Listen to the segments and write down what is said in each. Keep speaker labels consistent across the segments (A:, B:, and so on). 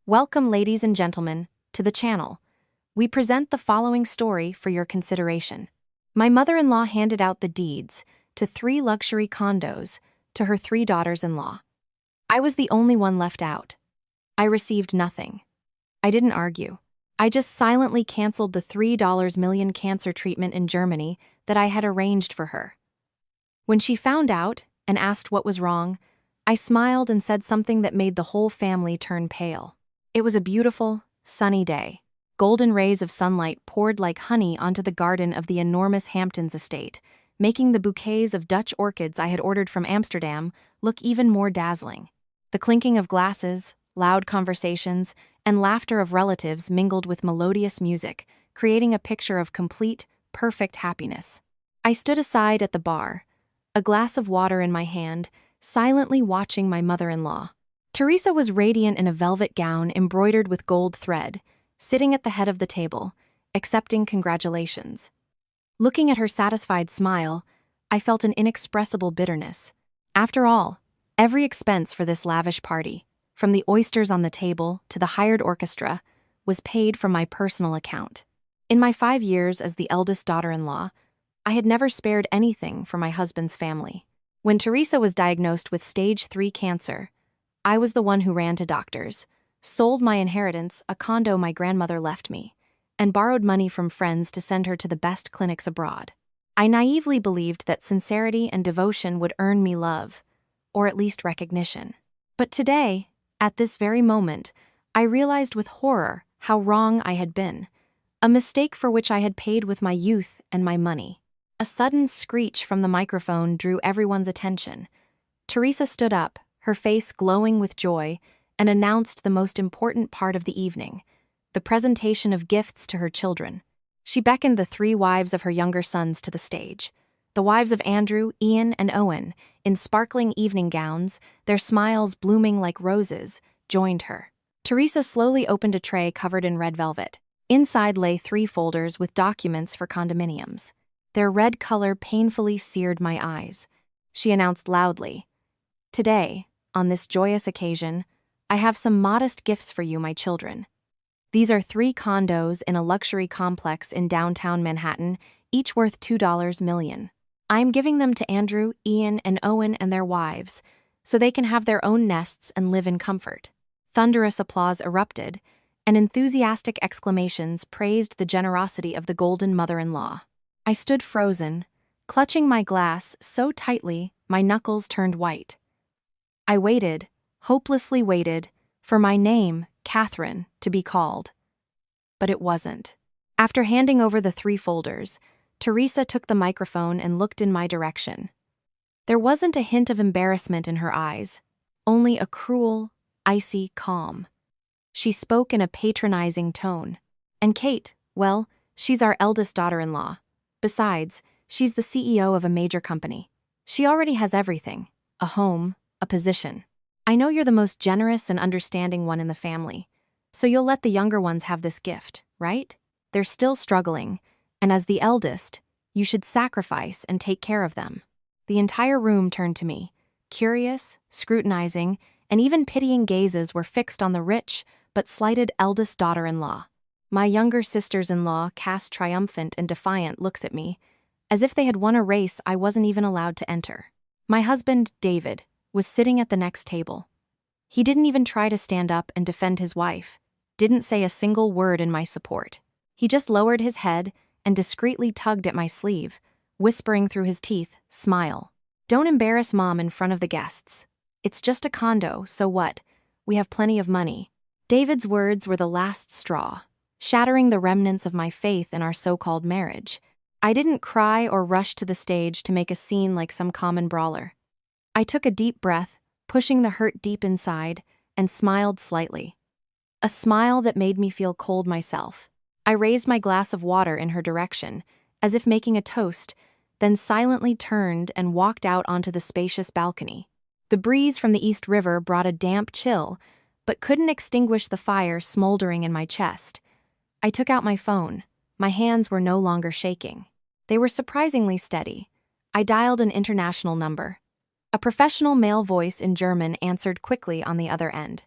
A: Welcome, ladies and gentlemen, to the channel. We present the following story for your consideration. My mother-in-law handed out the deeds to 3 luxury condos to her 3 daughters-in-law. I was the only one left out. I received nothing. I didn't argue. I just silently canceled the $3 million cancer treatment in Germany that I had arranged for her. When she found out and asked what was wrong, I smiled and said something that made the whole family turn pale. It was a beautiful, sunny day. Golden rays of sunlight poured like honey onto the garden of the enormous Hamptons estate, making the bouquets of Dutch orchids I had ordered from Amsterdam look even more dazzling. The clinking of glasses, loud conversations, and laughter of relatives mingled with melodious music, creating a picture of complete, perfect happiness. I stood aside at the bar, a glass of water in my hand, silently watching my mother-in-law. Teresa was radiant in a velvet gown embroidered with gold thread, sitting at the head of the table, accepting congratulations. Looking at her satisfied smile, I felt an inexpressible bitterness. After all, every expense for this lavish party, from the oysters on the table to the hired orchestra, was paid from my personal account. In my 5 years as the eldest daughter-in-law, I had never spared anything for my husband's family. When Teresa was diagnosed with stage 3 cancer, I was the one who ran to doctors, sold my inheritance, a condo my grandmother left me, and borrowed money from friends to send her to the best clinics abroad. I naively believed that sincerity and devotion would earn me love, or at least recognition. But today, at this very moment, I realized with horror how wrong I had been, a mistake for which I had paid with my youth and my money. A sudden screech from the microphone drew everyone's attention. Teresa stood up, her face glowing with joy, and announced the most important part of the evening, the presentation of gifts to her children. She beckoned the 3 wives of her younger sons to the stage. The wives of Andrew, Ian, and Owen, in sparkling evening gowns, their smiles blooming like roses, joined her. Teresa slowly opened a tray covered in red velvet. Inside lay 3 folders with documents for condominiums. Their red color painfully seared my eyes. She announced loudly, "Today, on this joyous occasion, I have some modest gifts for you, my children. These are 3 condos in a luxury complex in downtown Manhattan, each worth $2 million. I am giving them to Andrew, Ian, and Owen and their wives, so they can have their own nests and live in comfort." Thunderous applause erupted, and enthusiastic exclamations praised the generosity of the golden mother-in-law. I stood frozen, clutching my glass so tightly my knuckles turned white. I waited, hopelessly waited, for my name, Catherine, to be called. But it wasn't. After handing over the 3 folders, Teresa took the microphone and looked in my direction. There wasn't a hint of embarrassment in her eyes, only a cruel, icy calm. She spoke in a patronizing tone. "And Kate, well, she's our eldest daughter-in-law. Besides, she's the CEO of a major company. She already has everything, a home, a position. I know you're the most generous and understanding one in the family, so you'll let the younger ones have this gift, right? They're still struggling, and as the eldest, you should sacrifice and take care of them." The entire room turned to me. Curious, scrutinizing, and even pitying gazes were fixed on the rich but slighted eldest daughter-in-law. My younger sisters-in-law cast triumphant and defiant looks at me, as if they had won a race I wasn't even allowed to enter. My husband, David, was sitting at the next table. He didn't even try to stand up and defend his wife, didn't say a single word in my support. He just lowered his head and discreetly tugged at my sleeve, whispering through his teeth, "Smile. Don't embarrass Mom in front of the guests. It's just a condo, so what? We have plenty of money." David's words were the last straw, shattering the remnants of my faith in our so-called marriage. I didn't cry or rush to the stage to make a scene like some common brawler. I took a deep breath, pushing the hurt deep inside, and smiled slightly. A smile that made me feel cold myself. I raised my glass of water in her direction, as if making a toast, then silently turned and walked out onto the spacious balcony. The breeze from the East River brought a damp chill, but couldn't extinguish the fire smoldering in my chest. I took out my phone. My hands were no longer shaking. They were surprisingly steady. I dialed an international number. A professional male voice in German answered quickly on the other end.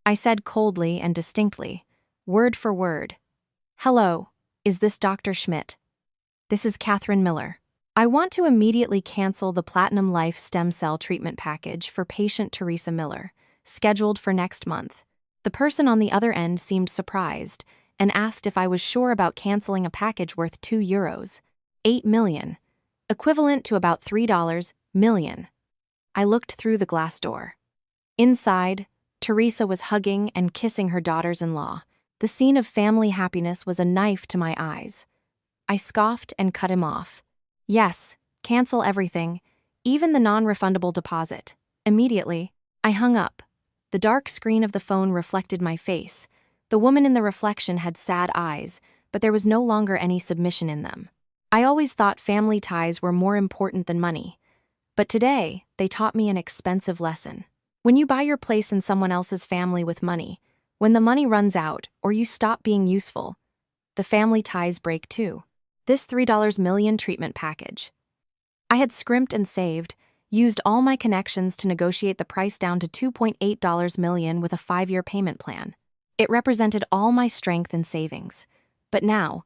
A: I said coldly and distinctly, word for word. Hello, is this Dr. Schmidt? This is Catherine Miller. I want to immediately cancel the Platinum Life Stem Cell Treatment Package for patient Teresa Miller, scheduled for next month. The person on the other end seemed surprised and asked if I was sure about canceling a package worth €2, 8 million, equivalent to about $3 million. I looked through the glass door. Inside, Teresa was hugging and kissing her daughters-in-law. The scene of family happiness was a knife to my eyes. I scoffed and cut him off. Yes, cancel everything, even the non-refundable deposit. Immediately, I hung up. The dark screen of the phone reflected my face. The woman in the reflection had sad eyes, but there was no longer any submission in them. I always thought family ties were more important than money. But today, they taught me an expensive lesson. When you buy your place in someone else's family with money, when the money runs out or you stop being useful, the family ties break too. This $3 million treatment package. I had scrimped and saved, used all my connections to negotiate the price down to $2.8 million with a 5-year payment plan. It represented all my strength and savings. But now,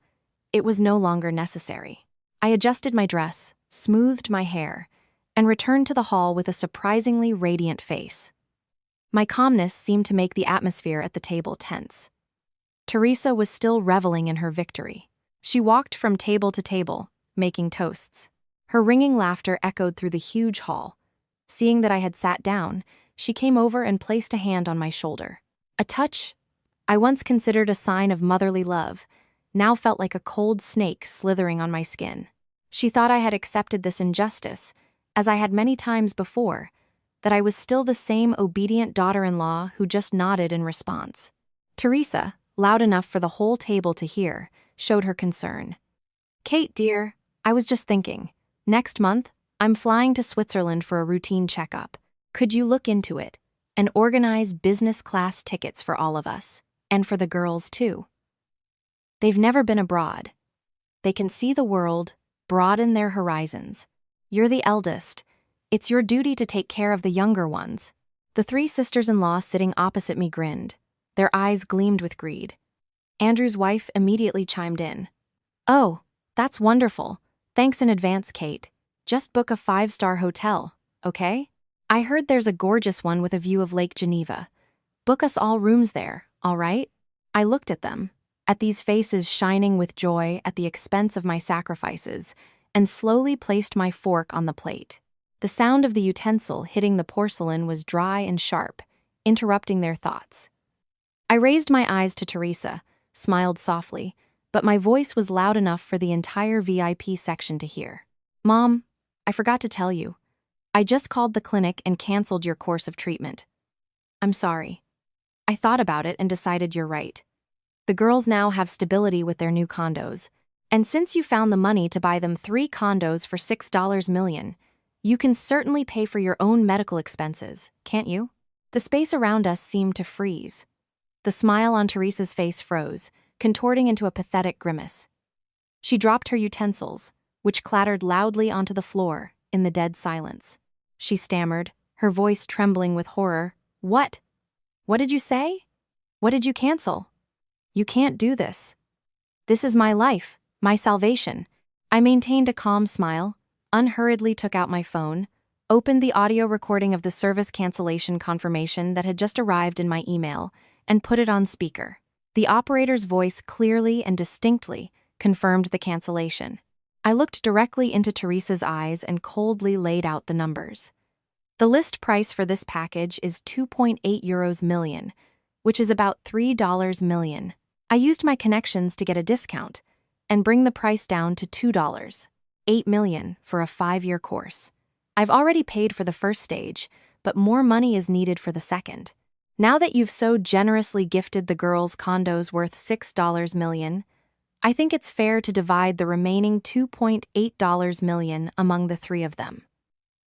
A: it was no longer necessary. I adjusted my dress, smoothed my hair, and returned to the hall with a surprisingly radiant face. My calmness seemed to make the atmosphere at the table tense. Teresa was still reveling in her victory. She walked from table to table, making toasts. Her ringing laughter echoed through the huge hall. Seeing that I had sat down, she came over and placed a hand on my shoulder. A touch I once considered a sign of motherly love, now felt like a cold snake slithering on my skin. She thought I had accepted this injustice, as I had many times before, that I was still the same obedient daughter-in-law who just nodded in response. Teresa, loud enough for the whole table to hear, showed her concern. Kate, dear, I was just thinking. Next month, I'm flying to Switzerland for a routine checkup. Could you look into it and organize business-class tickets for all of us, and for the girls too? They've never been abroad. They can see the world, broaden their horizons. You're the eldest. It's your duty to take care of the younger ones. The 3 sisters-in-law sitting opposite me grinned. Their eyes gleamed with greed. Andrew's wife immediately chimed in. Oh, that's wonderful. Thanks in advance, Kate. Just book a 5-star hotel, okay? I heard there's a gorgeous one with a view of Lake Geneva. Book us all rooms there, all right? I looked at them, at these faces shining with joy at the expense of my sacrifices, and slowly placed my fork on the plate. The sound of the utensil hitting the porcelain was dry and sharp, interrupting their thoughts. I raised my eyes to Teresa, smiled softly, but my voice was loud enough for the entire VIP section to hear. Mom, I forgot to tell you. I just called the clinic and canceled your course of treatment. I'm sorry. I thought about it and decided you're right. The girls now have stability with their new condos, and since you found the money to buy them 3 condos for $6 million, you can certainly pay for your own medical expenses, can't you? The space around us seemed to freeze. The smile on Teresa's face froze, contorting into a pathetic grimace. She dropped her utensils, which clattered loudly onto the floor in the dead silence. She stammered, her voice trembling with horror. What? What did you say? What did you cancel? You can't do this. This is my life, my salvation. I maintained a calm smile, unhurriedly took out my phone, opened the audio recording of the service cancellation confirmation that had just arrived in my email, and put it on speaker. The operator's voice clearly and distinctly confirmed the cancellation. I looked directly into Teresa's eyes and coldly laid out the numbers. The list price for this package is €2.8 million, which is about $3 million. I used my connections to get a discount and bring the price down to $2, 8 million for a 5-year course. I've already paid for the first stage, but more money is needed for the second. Now that you've so generously gifted the girls condos worth $6 million, I think it's fair to divide the remaining $2.8 million among the 3 of them.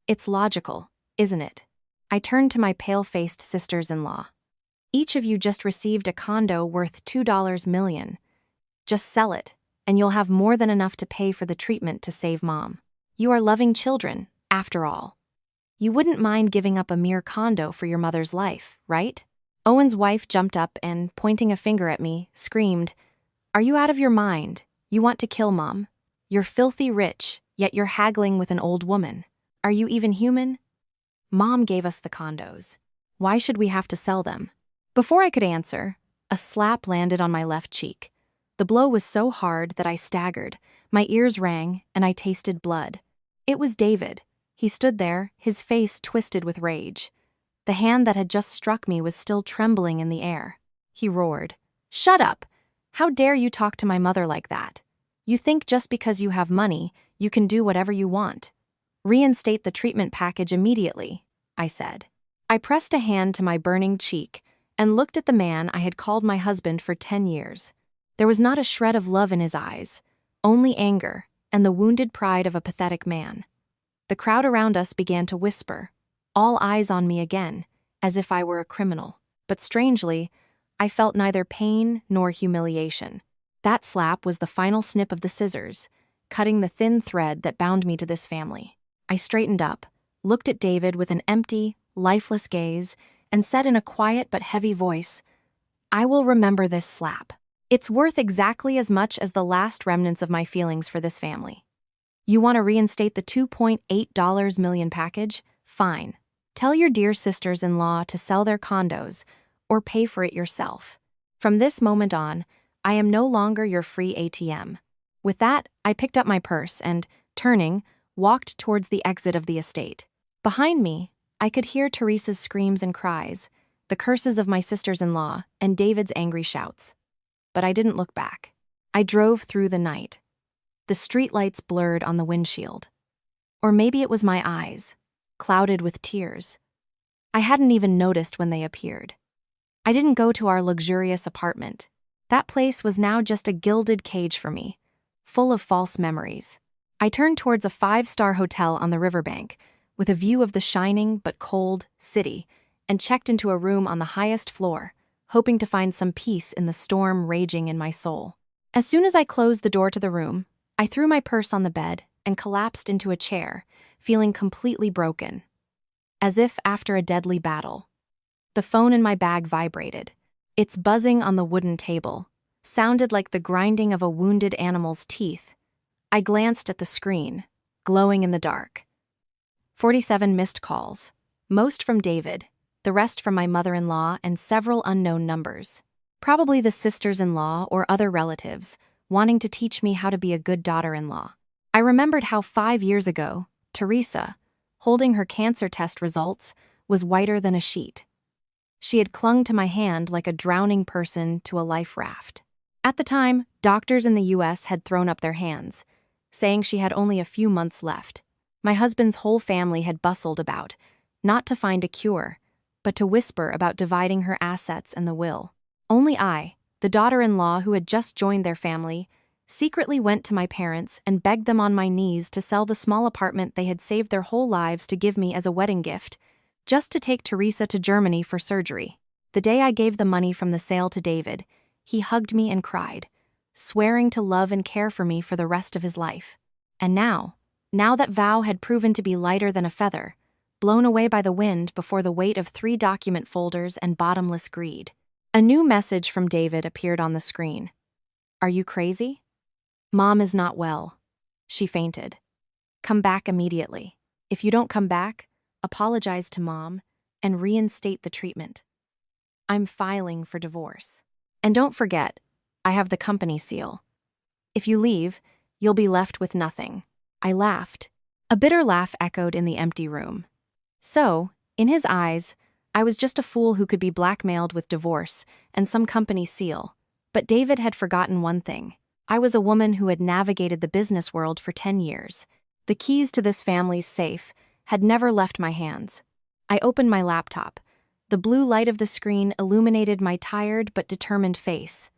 A: It's logical, isn't it? I turned to my pale-faced sisters-in-law. Each of you just received a condo worth $2 million. Just sell it, and you'll have more than enough to pay for the treatment to save Mom. You are loving children, after all. You wouldn't mind giving up a mere condo for your mother's life, right? Owen's wife jumped up and, pointing a finger at me, screamed, "Are you out of your mind? You want to kill Mom? You're filthy rich, yet you're haggling with an old woman. Are you even human? Mom gave us the condos. Why should we have to sell them?" Before I could answer, a slap landed on my left cheek. The blow was so hard that I staggered, my ears rang, and I tasted blood. It was David. He stood there, his face twisted with rage. The hand that had just struck me was still trembling in the air. He roared, "Shut up! How dare you talk to my mother like that? You think just because you have money, you can do whatever you want. Reinstate the treatment package immediately," I said. I pressed a hand to my burning cheek and looked at the man I had called my husband for 10 years. There was not a shred of love in his eyes, only anger and the wounded pride of a pathetic man. The crowd around us began to whisper, all eyes on me again, as if I were a criminal. But strangely, I felt neither pain nor humiliation. That slap was the final snip of the scissors, cutting the thin thread that bound me to this family. I straightened up, looked at David with an empty, lifeless gaze, and said in a quiet but heavy voice, "I will remember this slap. It's worth exactly as much as the last remnants of my feelings for this family. You want to reinstate the $2.8 million package? Fine. Tell your dear sisters-in-law to sell their condos or pay for it yourself. From this moment on, I am no longer your free ATM." With that, I picked up my purse and, turning, walked towards the exit of the estate. Behind me, I could hear Teresa's screams and cries, the curses of my sisters-in-law, and David's angry shouts. But I didn't look back. I drove through the night. The streetlights blurred on the windshield. Or maybe it was my eyes, clouded with tears. I hadn't even noticed when they appeared. I didn't go to our luxurious apartment. That place was now just a gilded cage for me, full of false memories. I turned towards a 5-star hotel on the riverbank, with a view of the shining but cold city, and checked into a room on the highest floor, hoping to find some peace in the storm raging in my soul. As soon as I closed the door to the room, I threw my purse on the bed and collapsed into a chair, feeling completely broken. As if after a deadly battle. The phone in my bag vibrated. Its buzzing on the wooden table sounded like the grinding of a wounded animal's teeth. I glanced at the screen, glowing in the dark. 47 missed calls, most from David, the rest from my mother-in-law and several unknown numbers. Probably the sisters-in-law or other relatives, wanting to teach me how to be a good daughter-in-law. I remembered how 5 years ago, Teresa, holding her cancer test results, was whiter than a sheet. She had clung to my hand like a drowning person to a life raft. At the time, doctors in the US had thrown up their hands, saying she had only a few months left. My husband's whole family had bustled about, not to find a cure, but to whisper about dividing her assets and the will. Only I, the daughter-in-law who had just joined their family, secretly went to my parents and begged them on my knees to sell the small apartment they had saved their whole lives to give me as a wedding gift, just to take Teresa to Germany for surgery. The day I gave the money from the sale to David, he hugged me and cried, swearing to love and care for me for the rest of his life. And now that vow had proven to be lighter than a feather, blown away by the wind before the weight of 3 document folders and bottomless greed. A new message from David appeared on the screen. "Are you crazy? Mom is not well. She fainted. Come back immediately. If you don't come back, apologize to Mom and reinstate the treatment. I'm filing for divorce. And don't forget, I have the company seal. If you leave, you'll be left with nothing." I laughed. A bitter laugh echoed in the empty room. So, in his eyes, I was just a fool who could be blackmailed with divorce and some company seal. But David had forgotten one thing. I was a woman who had navigated the business world for 10 years. The keys to this family's safe had never left my hands. I opened my laptop. The blue light of the screen illuminated my tired but determined face.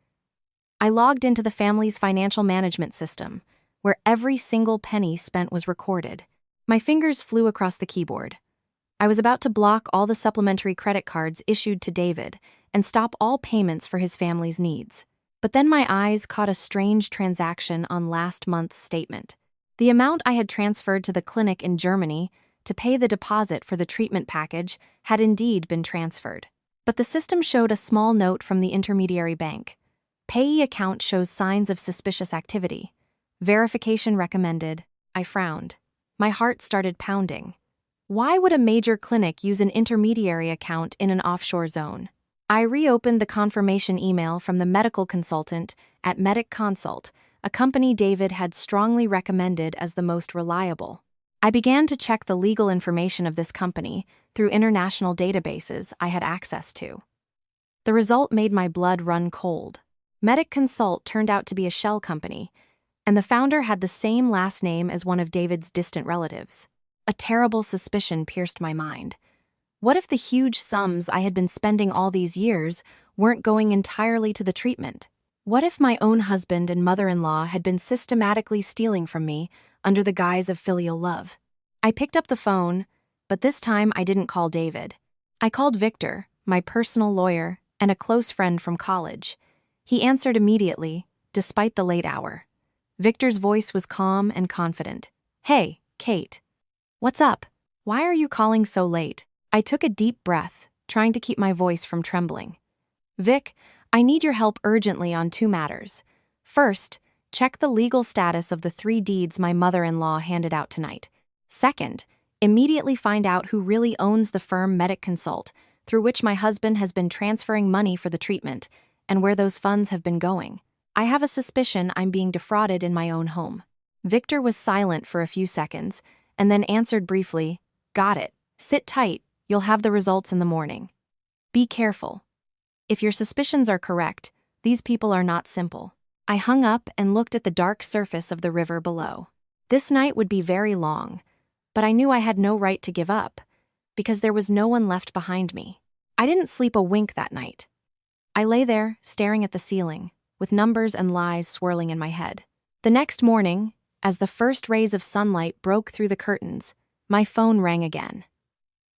A: I logged into the family's financial management system, where every single penny spent was recorded. My fingers flew across the keyboard. I was about to block all the supplementary credit cards issued to David and stop all payments for his family's needs. But then my eyes caught a strange transaction on last month's statement. The amount I had transferred to the clinic in Germany to pay the deposit for the treatment package had indeed been transferred. But the system showed a small note from the intermediary bank. Payee account shows signs of suspicious activity. Verification recommended. I frowned. My heart started pounding. Why would a major clinic use an intermediary account in an offshore zone? I reopened the confirmation email from the medical consultant at Medic Consult, a company David had strongly recommended as the most reliable. I began to check the legal information of this company through international databases I had access to. The result made my blood run cold. Medic Consult turned out to be a shell company, and the founder had the same last name as one of David's distant relatives. A terrible suspicion pierced my mind. What if the huge sums I had been spending all these years weren't going entirely to the treatment? What if my own husband and mother-in-law had been systematically stealing from me under the guise of filial love? I picked up the phone, but this time I didn't call David. I called Victor, my personal lawyer, and a close friend from college. He answered immediately, despite the late hour. Victor's voice was calm and confident. "Hey, Kate. What's up? Why are you calling so late?" I took a deep breath, trying to keep my voice from trembling. "Vic, I need your help urgently on 2 matters. First, check the legal status of the 3 deeds my mother-in-law handed out tonight. Second, immediately find out who really owns the firm Medic Consult, through which my husband has been transferring money for the treatment, and where those funds have been going. I have a suspicion I'm being defrauded in my own home." Victor was silent for a few seconds, and then answered briefly, "Got it. Sit tight. You'll have the results in the morning. Be careful. If your suspicions are correct, these people are not simple." I hung up and looked at the dark surface of the river below. This night would be very long, but I knew I had no right to give up, because there was no one left behind me. I didn't sleep a wink that night. I lay there, staring at the ceiling, with numbers and lies swirling in my head. The next morning, as the first rays of sunlight broke through the curtains, my phone rang again.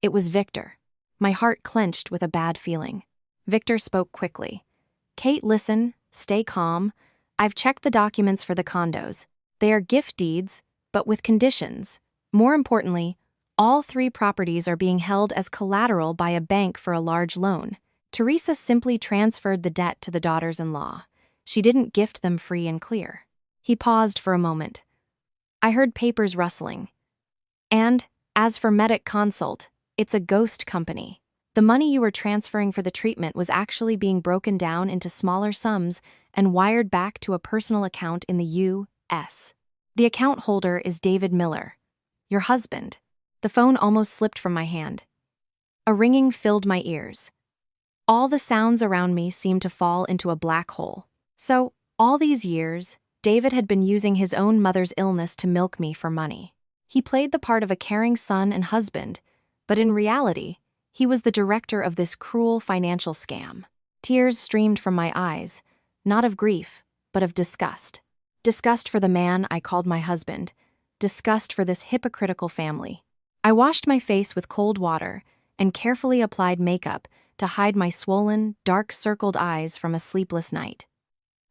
A: It was Victor. My heart clenched with a bad feeling. Victor spoke quickly. "Kate, listen, stay calm. I've checked the documents for the condos. They are gift deeds, but with conditions. More importantly, all 3 properties are being held as collateral by a bank for a large loan. Teresa simply transferred the debt to the daughters-in-law. She didn't gift them free and clear." He paused for a moment. I heard papers rustling. "And, as for Medic Consult, it's a ghost company. The money you were transferring for the treatment was actually being broken down into smaller sums and wired back to a personal account in the U.S. The account holder is David Miller, your husband." The phone almost slipped from my hand. A ringing filled my ears. All the sounds around me seemed to fall into a black hole. So, all these years, David had been using his own mother's illness to milk me for money. He played the part of a caring son and husband, but in reality, he was the director of this cruel financial scam. Tears streamed from my eyes, not of grief, but of disgust. Disgust for the man I called my husband. Disgust for this hypocritical family. I washed my face with cold water and carefully applied makeup to hide my swollen, dark-circled eyes from a sleepless night.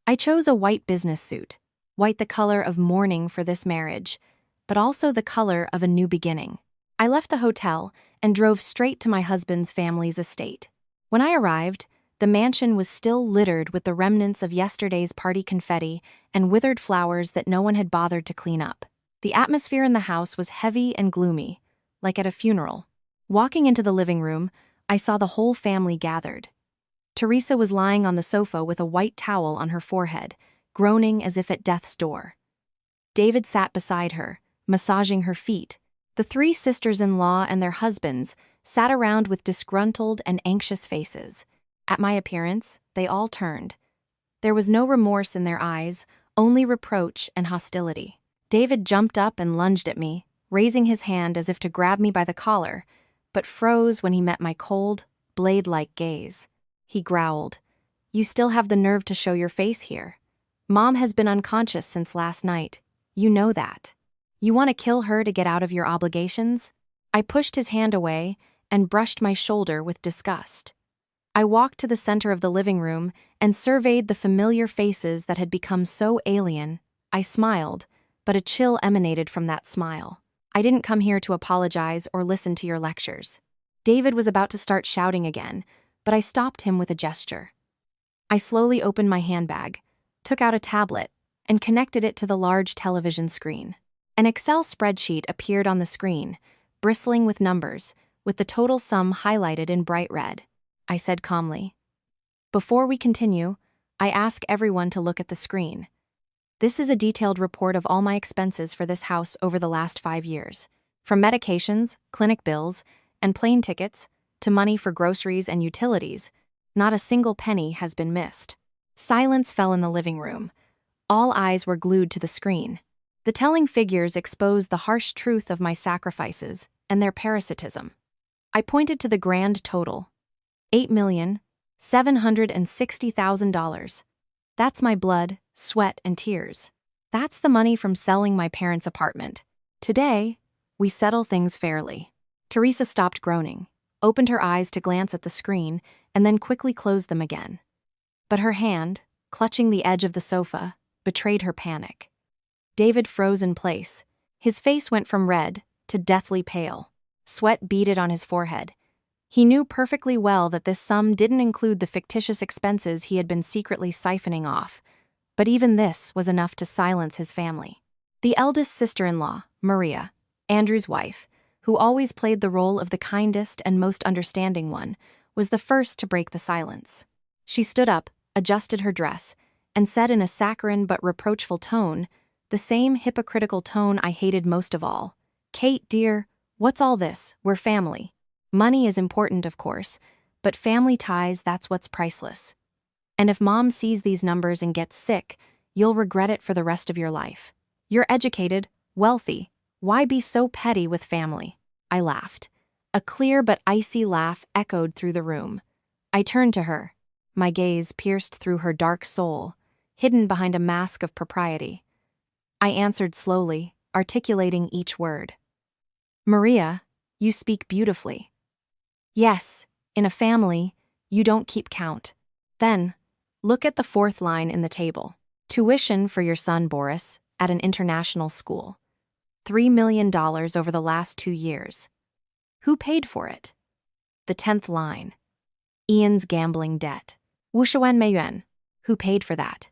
A: I chose a white business suit, white the color of mourning for this marriage, but also the color of a new beginning. I left the hotel and drove straight to my husband's family's estate. When I arrived, the mansion was still littered with the remnants of yesterday's party confetti and withered flowers that no one had bothered to clean up. The atmosphere in the house was heavy and gloomy, like at a funeral. Walking into the living room, I saw the whole family gathered. Teresa was lying on the sofa with a white towel on her forehead, groaning as if at death's door. David sat beside her, massaging her feet. The 3 sisters-in-law and their husbands sat around with disgruntled and anxious faces. At my appearance, they all turned. There was no remorse in their eyes, only reproach and hostility. David jumped up and lunged at me, raising his hand as if to grab me by the collar, but froze when he met my cold, blade-like gaze. He growled, "You still have the nerve to show your face here. Mom has been unconscious since last night. You know that. You want to kill her to get out of your obligations?" I pushed his hand away and brushed my shoulder with disgust. I walked to the center of the living room and surveyed the familiar faces that had become so alien. I smiled, but a chill emanated from that smile. "I didn't come here to apologize or listen to your lectures." David was about to start shouting again, but I stopped him with a gesture. I slowly opened my handbag, took out a tablet, and connected it to the large television screen. An Excel spreadsheet appeared on the screen, bristling with numbers, with the total sum highlighted in bright red. I said calmly. Before we continue, I ask everyone to look at the screen. This is a detailed report of all my expenses for this house over the last 5 years. From medications, clinic bills, and plane tickets, to money for groceries and utilities, not a single penny has been missed. Silence fell in the living room. All eyes were glued to the screen. The telling figures exposed the harsh truth of my sacrifices and their parasitism. I pointed to the grand total. $8,760,000. That's my blood, sweat, and tears. That's the money from selling my parents' apartment. Today, we settle things fairly. Teresa stopped groaning, opened her eyes to glance at the screen, and then quickly closed them again. But her hand, clutching the edge of the sofa, betrayed her panic. David froze in place. His face went from red to deathly pale. Sweat beaded on his forehead. He knew perfectly well that this sum didn't include the fictitious expenses he had been secretly siphoning off, but even this was enough to silence his family. The eldest sister-in-law, Maria, Andrew's wife, who always played the role of the kindest and most understanding one, was the first to break the silence. She stood up, adjusted her dress, and said in a saccharine but reproachful tone, the same hypocritical tone I hated most of all, "Kate, dear, what's all this? We're family. Money is important, of course, but family ties, that's what's priceless. And if Mom sees these numbers and gets sick, you'll regret it for the rest of your life. You're educated, wealthy. Why be so petty with family?" I laughed. A clear but icy laugh echoed through the room. I turned to her. My gaze pierced through her dark soul, hidden behind a mask of propriety. I answered slowly, articulating each word. "Maria, you speak beautifully. Yes, in a family, you don't keep count. Then, look at the fourth line in the table. Tuition for your son Boris at an international school. $3 million over the last 2 years. Who paid for it? The 10th line. Ian's gambling debt. Wushuan Meiyuan. Who paid for that?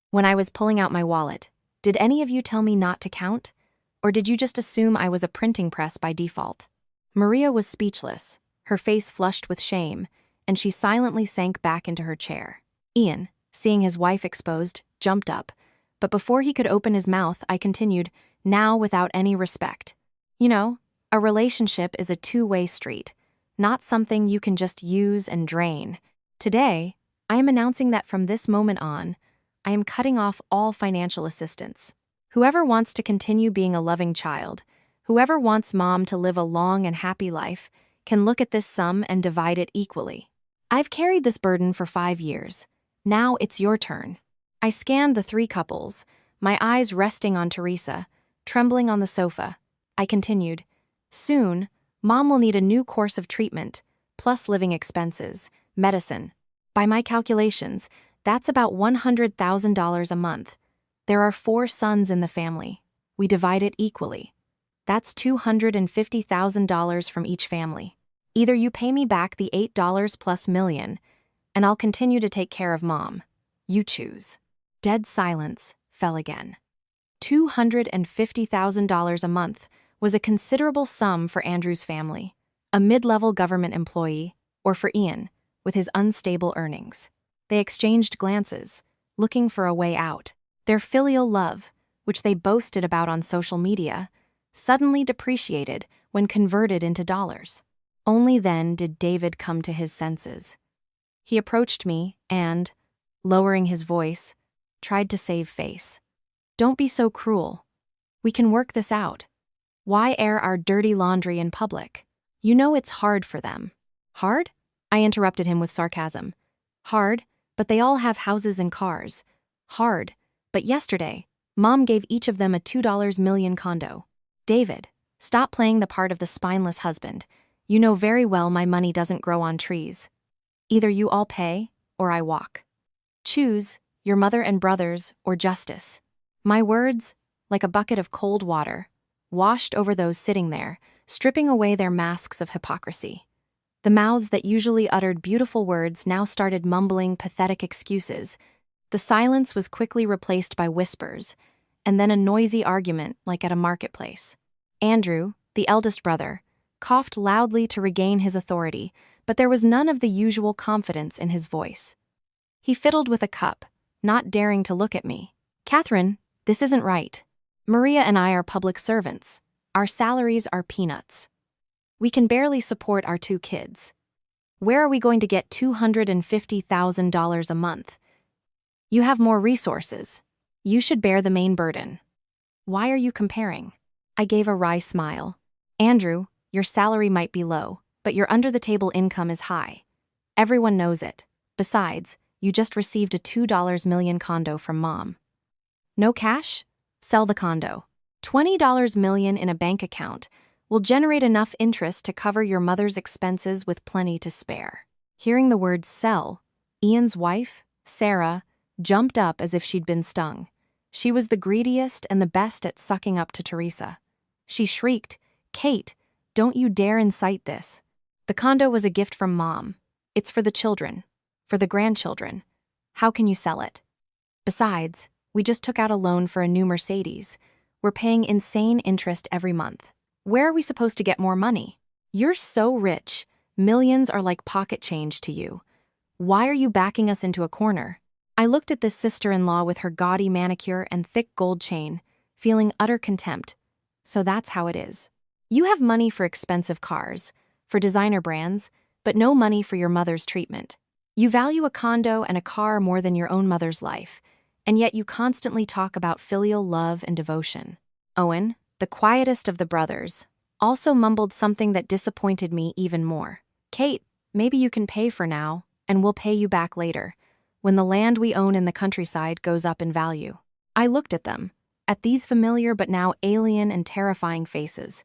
A: When I was pulling out my wallet, did any of you tell me not to count? Or did you just assume I was a printing press by default?" Maria was speechless, her face flushed with shame, and she silently sank back into her chair. Ian, seeing his wife exposed, jumped up, but before he could open his mouth, I continued, now without any respect. "You know, a relationship is a two-way street, not something you can just use and drain. Today, I am announcing that from this moment on, I am cutting off all financial assistance. Whoever wants to continue being a loving child, whoever wants Mom to live a long and happy life, can look at this sum and divide it equally. I've carried this burden for 5 years. Now it's your turn." I scanned the 3 couples, my eyes resting on Teresa, trembling on the sofa. I continued, "Soon, Mom will need a new course of treatment, plus living expenses, medicine. By my calculations, that's about $100,000 a month. There are 4 sons in the family. We divide it equally. That's $250,000 from each family. Either you pay me back the $8 plus million, and I'll continue to take care of Mom. You choose." Dead silence fell again. $250,000 a month was a considerable sum for Andrew's family, a mid-level government employee, or for Ian, with his unstable earnings. They exchanged glances, looking for a way out. Their filial love, which they boasted about on social media, suddenly depreciated when converted into dollars. Only then did David come to his senses. He approached me and, lowering his voice, tried to save face. "Don't be so cruel. We can work this out. Why air our dirty laundry in public? You know it's hard for them." "Hard?" I interrupted him with sarcasm. "Hard, but they all have houses and cars. Hard, but yesterday, Mom gave each of them a $2 million condo. David, stop playing the part of the spineless husband. You know very well my money doesn't grow on trees. Either you all pay, or I walk. Choose, your mother and brothers, or justice." My words, like a bucket of cold water, washed over those sitting there, stripping away their masks of hypocrisy. The mouths that usually uttered beautiful words now started mumbling pathetic excuses. The silence was quickly replaced by whispers, and then a noisy argument like at a marketplace. Andrew, the eldest brother, coughed loudly to regain his authority, but there was none of the usual confidence in his voice. He fiddled with a cup, not daring to look at me. "Catherine, this isn't right. Maria and I are public servants. Our salaries are peanuts. We can barely support our 2 kids. Where are we going to get $250,000 a month? You have more resources. You should bear the main burden. Why are you comparing?" I gave a wry smile. "Andrew, your salary might be low, but your under-the-table income is high. Everyone knows it. Besides, you just received a $2 million condo from Mom. No cash? Sell the condo. $20 million in a bank account will generate enough interest to cover your mother's expenses with plenty to spare." Hearing the word sell, Ian's wife, Sarah, jumped up as if she'd been stung. She was the greediest and the best at sucking up to Teresa. She shrieked, "Kate, don't you dare incite this. The condo was a gift from Mom. It's for the children, for the grandchildren. How can you sell it? Besides, we just took out a loan for a new Mercedes. We're paying insane interest every month. Where are we supposed to get more money? You're so rich. Millions are like pocket change to you. Why are you backing us into a corner?" I looked at this sister-in-law with her gaudy manicure and thick gold chain, feeling utter contempt. So that's how it is. You have money for expensive cars, for designer brands, but no money for your mother's treatment. You value a condo and a car more than your own mother's life, and yet you constantly talk about filial love and devotion. Owen, the quietest of the brothers, also mumbled something that disappointed me even more. "Kate, maybe you can pay for now, and we'll pay you back later, when the land we own in the countryside goes up in value." I looked at them, at these familiar but now alien and terrifying faces.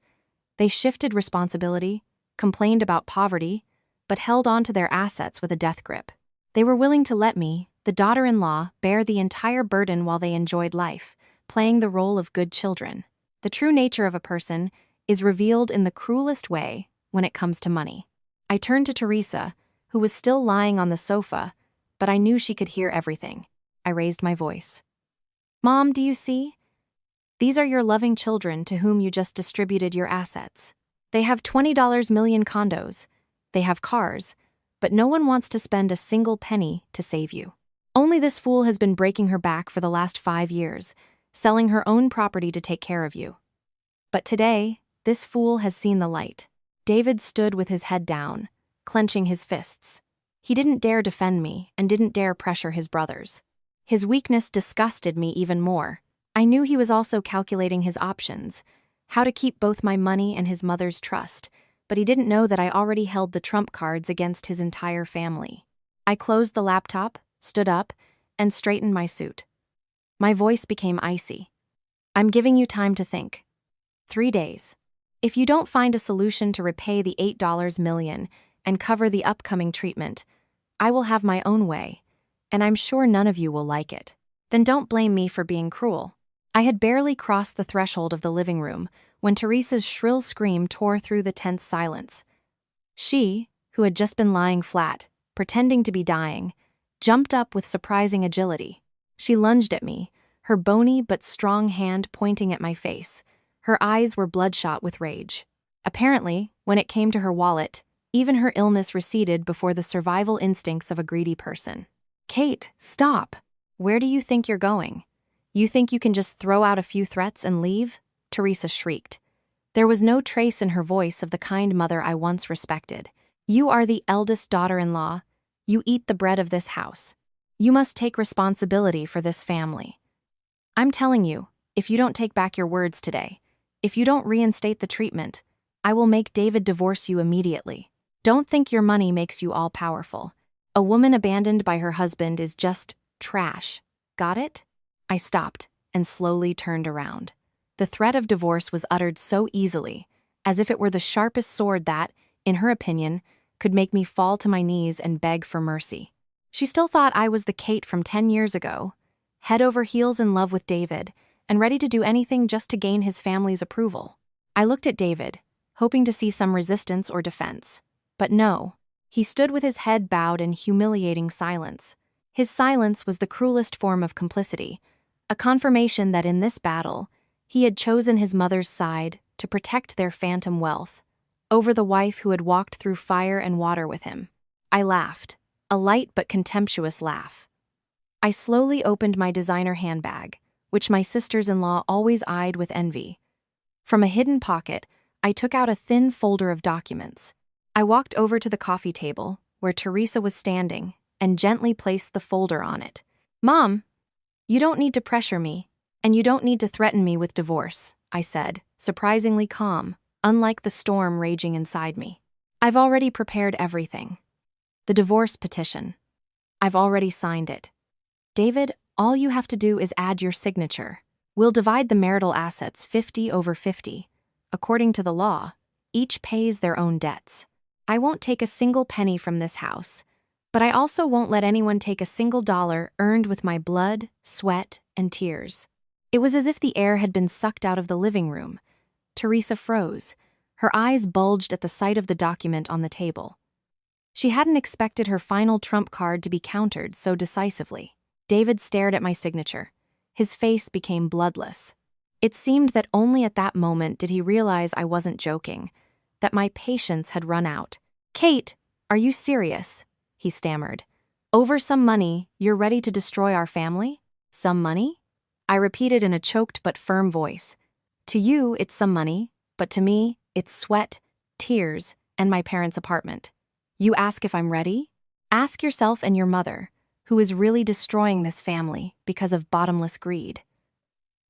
A: They shifted responsibility, complained about poverty, but held on to their assets with a death grip. They were willing to let me, the daughter-in-law, bear the entire burden while they enjoyed life, playing the role of good children. The true nature of a person is revealed in the cruelest way when it comes to money. I turned to Teresa, who was still lying on the sofa, but I knew she could hear everything. I raised my voice. "Mom, do you see? These are your loving children to whom you just distributed your assets. They have $20 million condos. They have cars, but no one wants to spend a single penny to save you. Only this fool has been breaking her back for the last 5 years, selling her own property to take care of you. But today, this fool has seen the light." David stood with his head down, clenching his fists. He didn't dare defend me and didn't dare pressure his brothers. His weakness disgusted me even more. I knew he was also calculating his options, how to keep both my money and his mother's trust, but he didn't know that I already held the trump cards against his entire family. I closed the laptop, stood up, and straightened my suit. My voice became icy. "I'm giving you time to think. 3 days. If you don't find a solution to repay the $8 million and cover the upcoming treatment, I will have my own way, and I'm sure none of you will like it. Then don't blame me for being cruel." I had barely crossed the threshold of the living room when Teresa's shrill scream tore through the tense silence. She, who had just been lying flat, pretending to be dying, jumped up with surprising agility. She lunged at me, her bony but strong hand pointing at my face. Her eyes were bloodshot with rage. Apparently, when it came to her wallet, even her illness receded before the survival instincts of a greedy person. "Kate, stop! Where do you think you're going? You think you can just throw out a few threats and leave?" Teresa shrieked. There was no trace in her voice of the kind mother I once respected. "You are the eldest daughter-in-law. You eat the bread of this house. You must take responsibility for this family. I'm telling you, if you don't take back your words today, if you don't reinstate the treatment, I will make David divorce you immediately. Don't think your money makes you all-powerful. A woman abandoned by her husband is just trash. Got it?" I stopped and slowly turned around. The threat of divorce was uttered so easily, as if it were the sharpest sword that, in her opinion, could make me fall to my knees and beg for mercy. She still thought I was the Kate from 10 years ago, head over heels in love with David, and ready to do anything just to gain his family's approval. I looked at David, hoping to see some resistance or defense. But no. He stood with his head bowed in humiliating silence. His silence was the cruelest form of complicity, a confirmation that in this battle, he had chosen his mother's side to protect their phantom wealth, over the wife who had walked through fire and water with him. I laughed, a light but contemptuous laugh. I slowly opened my designer handbag, which my sisters-in-law always eyed with envy. From a hidden pocket, I took out a thin folder of documents. I walked over to the coffee table, where Teresa was standing, and gently placed the folder on it. "Mom, you don't need to pressure me, and you don't need to threaten me with divorce," I said, surprisingly calm, unlike the storm raging inside me. "I've already prepared everything. The divorce petition. I've already signed it. David, all you have to do is add your signature. We'll divide the marital assets 50/50. According to the law, each pays their own debts. I won't take a single penny from this house, but I also won't let anyone take a single dollar earned with my blood, sweat, and tears." It was as if the air had been sucked out of the living room. Teresa froze. Her eyes bulged at the sight of the document on the table. She hadn't expected her final trump card to be countered so decisively. David stared at my signature. His face became bloodless. It seemed that only at that moment did he realize I wasn't joking, that my patience had run out. "Kate, are you serious?" he stammered. "Over some money, you're ready to destroy our family? Some money?" I repeated in a choked but firm voice. "To you, it's some money, but to me, it's sweat, tears, and my parents' apartment. You ask if I'm ready? Ask yourself and your mother, who is really destroying this family because of bottomless greed."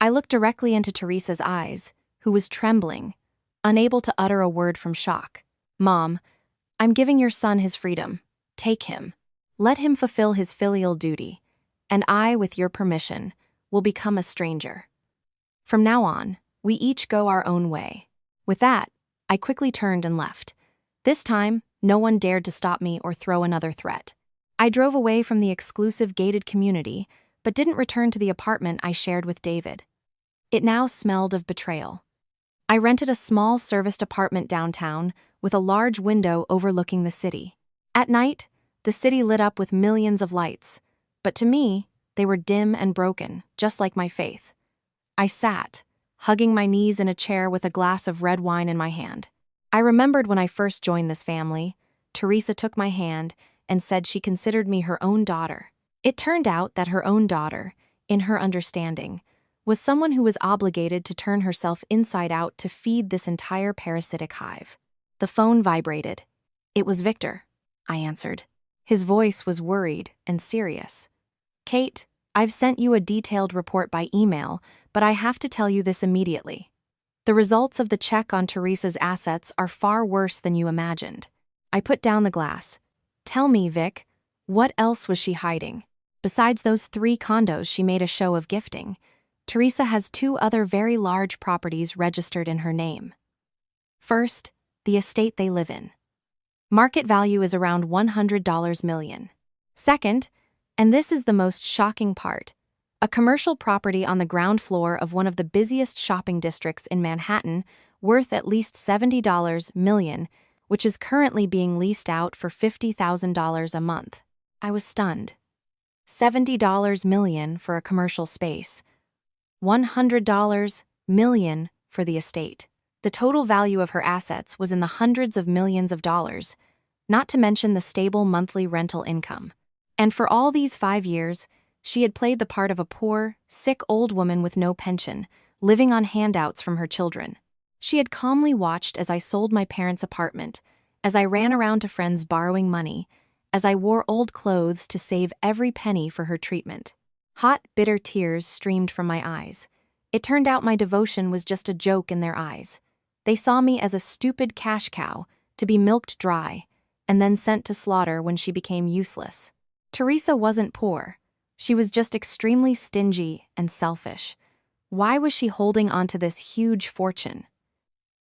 A: I looked directly into Teresa's eyes, who was trembling, unable to utter a word from shock. "Mom, I'm giving your son his freedom. Take him. Let him fulfill his filial duty, and I, with your permission, will become a stranger. From now on, we each go our own way." With that, I quickly turned and left. This time, no one dared to stop me or throw another threat. I drove away from the exclusive gated community, but didn't return to the apartment I shared with David. It now smelled of betrayal. I rented a small serviced apartment downtown with a large window overlooking the city. At night, the city lit up with millions of lights, but to me, they were dim and broken, just like my faith. I sat, hugging my knees in a chair with a glass of red wine in my hand. I remembered when I first joined this family, Teresa took my hand and said she considered me her own daughter. It turned out that her own daughter, in her understanding, was someone who was obligated to turn herself inside out to feed this entire parasitic hive. The phone vibrated. "It was Victor," I answered. His voice was worried and serious. "Kate, I've sent you a detailed report by email, but I have to tell you this immediately. The results of the check on Teresa's assets are far worse than you imagined." I put down the glass. "Tell me, Vic, what else was she hiding? Besides those 3 condos she made a show of gifting, Teresa has 2 other very large properties registered in her name. First, the estate they live in. Market value is around $100 million. Second, and this is the most shocking part, a commercial property on the ground floor of one of the busiest shopping districts in Manhattan, worth at least $70 million, which is currently being leased out for $50,000 a month." I was stunned. $70 million for a commercial space. $100 million for the estate. The total value of her assets was in the hundreds of millions of dollars, not to mention the stable monthly rental income. And for all these 5 years, she had played the part of a poor, sick old woman with no pension, living on handouts from her children. She had calmly watched as I sold my parents' apartment, as I ran around to friends borrowing money, as I wore old clothes to save every penny for her treatment. Hot, bitter tears streamed from my eyes. It turned out my devotion was just a joke in their eyes. They saw me as a stupid cash cow, to be milked dry, and then sent to slaughter when she became useless. Teresa wasn't poor. She was just extremely stingy and selfish. Why was she holding onto this huge fortune?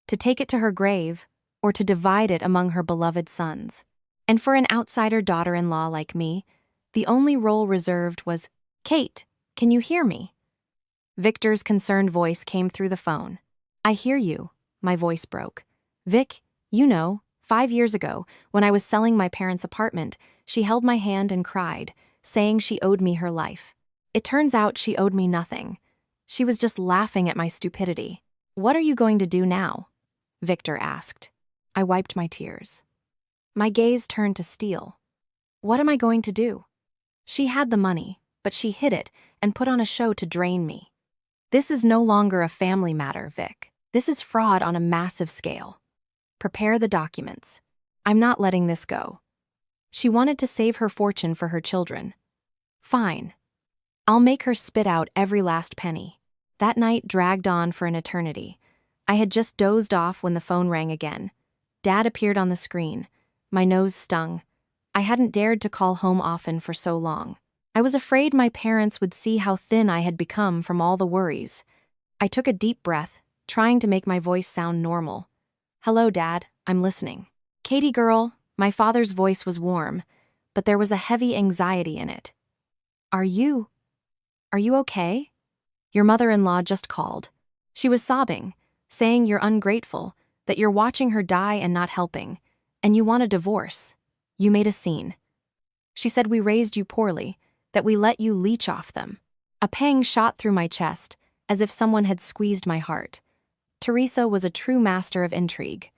A: To take it to her grave, or to divide it among her beloved sons? And for an outsider daughter-in-law like me, the only role reserved was, "Kate, can you hear me?" Victor's concerned voice came through the phone. "I hear you," my voice broke. "Vic, you know, 5 years ago, when I was selling my parents' apartment, she held my hand and cried, saying she owed me her life. It turns out she owed me nothing. She was just laughing at my stupidity. "What are you going to do now?" Victor asked. I wiped my tears. My gaze turned to steel. What am I going to do? She had the money, but she hid it and put on a show to drain me. This is no longer a family matter, Vic. This is fraud on a massive scale. Prepare the documents. I'm not letting this go. She wanted to save her fortune for her children. Fine. I'll make her spit out every last penny. That night dragged on for an eternity. I had just dozed off when the phone rang again. Dad appeared on the screen. My nose stung. I hadn't dared to call home often for so long. I was afraid my parents would see how thin I had become from all the worries. I took a deep breath, trying to make my voice sound normal. "Hello, Dad, I'm listening." "Katie girl," my father's voice was warm, but there was a heavy anxiety in it. Are you okay? Your mother-in-law just called. She was sobbing, saying you're ungrateful, that you're watching her die and not helping, and you want a divorce. You made a scene. She said we raised you poorly, that we let you leech off them." A pang shot through my chest, as if someone had squeezed my heart. Teresa was a true master of intrigue.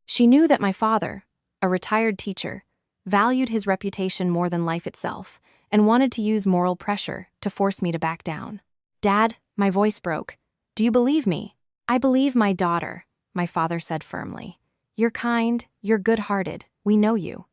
A: She knew that my father, a retired teacher, valued his reputation more than life itself, and wanted to use moral pressure to force me to back down. "Dad," my voice broke. "Do you believe me?" "I believe my daughter," my father said firmly. "You're kind, you're good-hearted, we know you.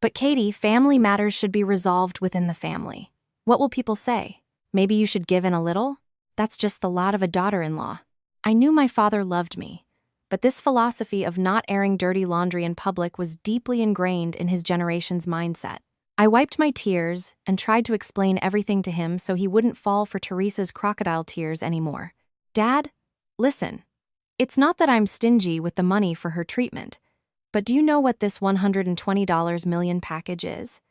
A: But Katie, family matters should be resolved within the family. What will people say? Maybe you should give in a little? That's just the lot of a daughter-in-law." I knew my father loved me, but this philosophy of not airing dirty laundry in public was deeply ingrained in his generation's mindset. I wiped my tears and tried to explain everything to him so he wouldn't fall for Teresa's crocodile tears anymore. "Dad, listen. It's not that I'm stingy with the money for her treatment, but do you know what this $120 million package is?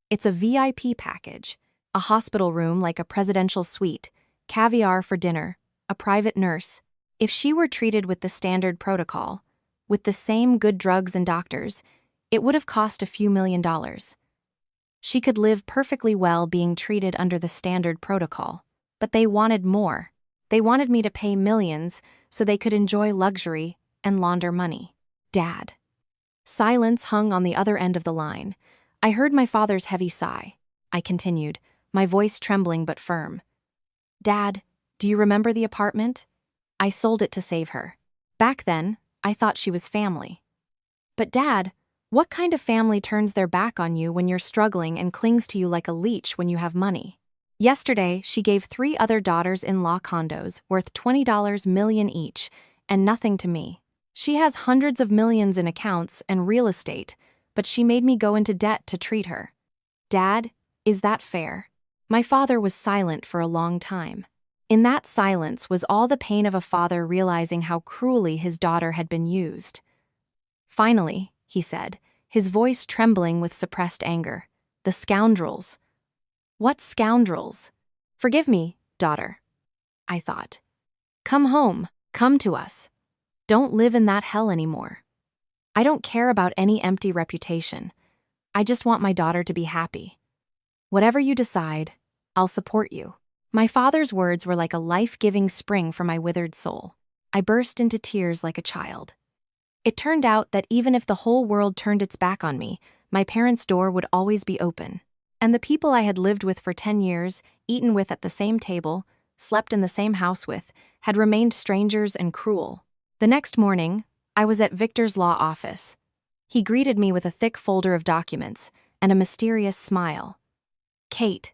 A: It's a VIP package, a hospital room like a presidential suite, caviar for dinner, a private nurse. If she were treated with the standard protocol, with the same good drugs and doctors, it would have cost a few $1,000,000. She could live perfectly well being treated under the standard protocol. But they wanted more. They wanted me to pay millions so they could enjoy luxury and launder money. Dad. Silence hung on the other end of the line. I heard my father's heavy sigh. I continued, my voice trembling but firm. "Dad, do you remember the apartment? I sold it to save her. Back then, I thought she was family." "But Dad, what kind of family turns their back on you when you're struggling and clings to you like a leech when you have money?" Yesterday, she gave 3 other daughters-in-law condos worth $20 million each, and nothing to me. She has hundreds of millions in accounts and real estate, but she made me go into debt to treat her. Dad, is that fair? My father was silent for a long time. In that silence was all the pain of a father realizing how cruelly his daughter had been used. Finally, he said, his voice trembling with suppressed anger, "The scoundrels." "What scoundrels?" "Forgive me, daughter," I thought. "Come home, come to us. Don't live in that hell anymore. I don't care about any empty reputation. I just want my daughter to be happy. Whatever you decide, I'll support you." My father's words were like a life-giving spring for my withered soul. I burst into tears like a child. It turned out that even if the whole world turned its back on me, my parents' door would always be open. And the people I had lived with for 10 years, eaten with at the same table, slept in the same house with, had remained strangers and cruel. The next morning, I was at Victor's law office. He greeted me with a thick folder of documents and a mysterious smile. "Kate,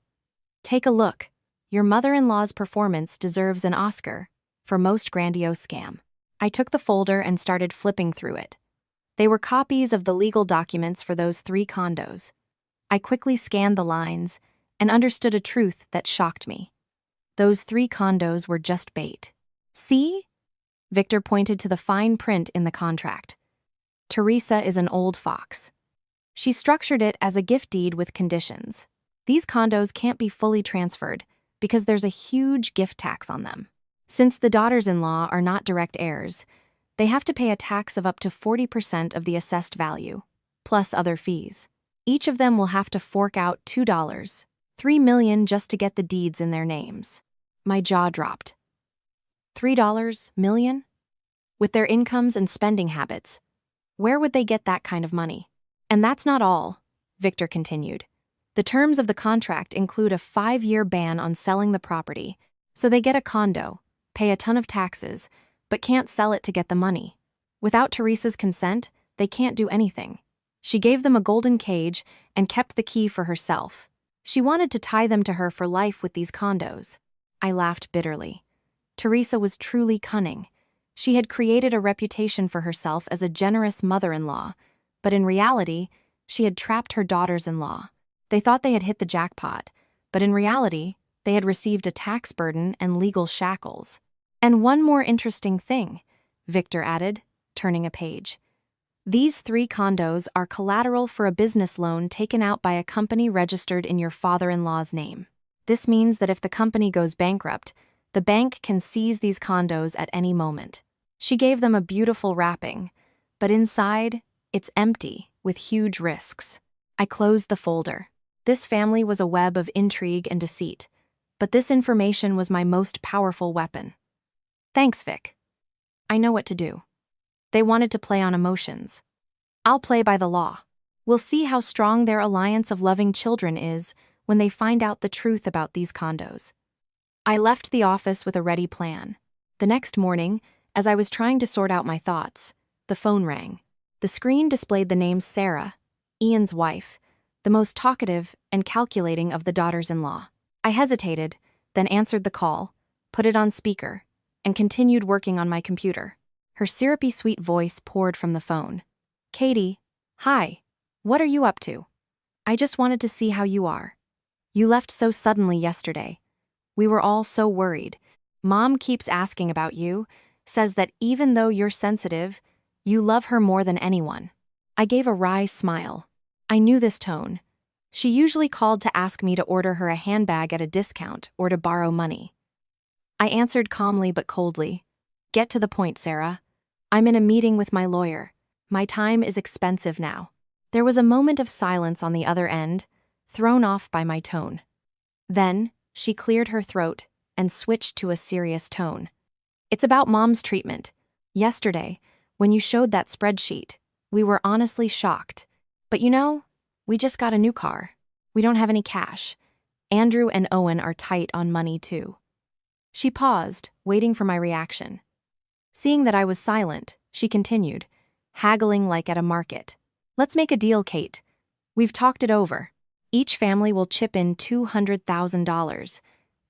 A: take a look. Your mother-in-law's performance deserves an Oscar for most grandiose scam." I took the folder and started flipping through it. They were copies of the legal documents for those 3 condos. I quickly scanned the lines and understood a truth that shocked me. Those 3 condos were just bait. "See?" Victor pointed to the fine print in the contract. "Teresa is an old fox. She structured it as a gift deed with conditions. These condos can't be fully transferred because there's a huge gift tax on them. Since the daughters-in-law are not direct heirs, They have to pay a tax of up to 40% of the assessed value, plus other fees. Each of them will have to fork out $2, $3 million just to get the deeds in their names. My jaw dropped. $3 million? With their incomes and spending habits, where would they get that kind of money? And that's not all, Victor continued. The terms of the contract include a 5-year ban on selling the property, so they get a condo, pay a ton of taxes, but can't sell it to get the money. Without Teresa's consent, they can't do anything. She gave them a golden cage and kept the key for herself. She wanted to tie them to her for life with these condos. I laughed bitterly. Teresa was truly cunning. She had created a reputation for herself as a generous mother-in-law, but in reality, she had trapped her daughters-in-law. They thought they had hit the jackpot, but in reality, they had received a tax burden and legal shackles. And one more interesting thing, Victor added, turning a page. These 3 condos are collateral for a business loan taken out by a company registered in your father-in-law's name. This means that if the company goes bankrupt, the bank can seize these condos at any moment. She gave them a beautiful wrapping, but inside, it's empty, with huge risks. I closed the folder. This family was a web of intrigue and deceit, but this information was my most powerful weapon. Thanks, Vic. I know what to do. They wanted to play on emotions. I'll play by the law. We'll see how strong their alliance of loving children is when they find out the truth about these condos. I left the office with a ready plan. The next morning, as I was trying to sort out my thoughts, the phone rang. The screen displayed the name Sarah, Ian's wife, the most talkative and calculating of the daughters-in-law. I hesitated, then answered the call, put it on speaker, and continued working on my computer. Her syrupy sweet voice poured from the phone. Katie, hi. What are you up to? I just wanted to see how you are. You left so suddenly yesterday. We were all so worried. Mom keeps asking about you, says that even though you're sensitive, you love her more than anyone. I gave a wry smile. I knew this tone. She usually called to ask me to order her a handbag at a discount or to borrow money. I answered calmly but coldly. Get to the point, Sarah. I'm in a meeting with my lawyer. My time is expensive now. There was a moment of silence on the other end, thrown off by my tone. Then, she cleared her throat and switched to a serious tone. It's about Mom's treatment. Yesterday, when you showed that spreadsheet, we were honestly shocked. But you know, we just got a new car. We don't have any cash. Andrew and Owen are tight on money too. She paused, waiting for my reaction. Seeing that I was silent, she continued, haggling like at a market. Let's make a deal, Kate. We've talked it over. Each family will chip in $200,000.